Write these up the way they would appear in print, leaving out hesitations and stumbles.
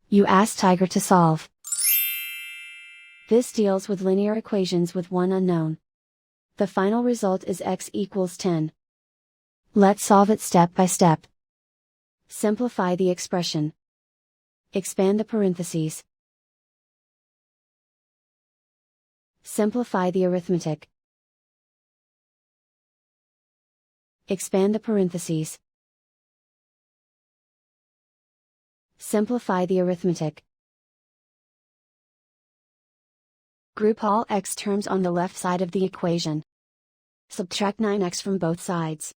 You ask Tiger to solve. This deals with linear equations with one unknown. The final result is x equals 10. Let's solve it step by step. Simplify the expression. Expand the parentheses. Simplify the arithmetic. Expand the parentheses. Simplify the arithmetic. Group all x terms on the left side of the equation. Subtract 9x from both sides.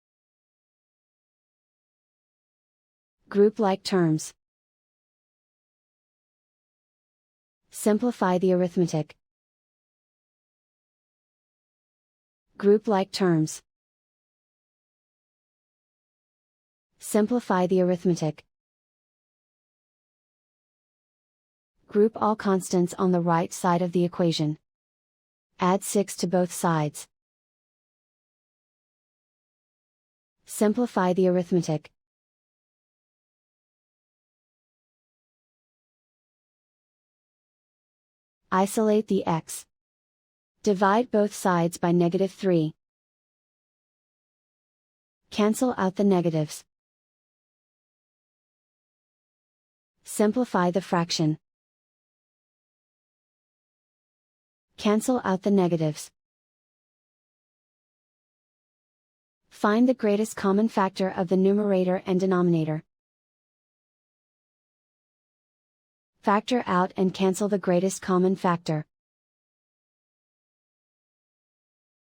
Group like terms. Simplify the arithmetic. Group like terms. Simplify the arithmetic. Group all constants on the right side of the equation. Add 6 to both sides. Simplify the arithmetic. Isolate the x. Divide both sides by -3. Cancel out the negatives. Simplify the fraction. Cancel out the negatives. Find the greatest common factor of the numerator and denominator. Factor out and cancel the greatest common factor.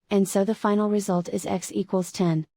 And so the final result is x equals 10.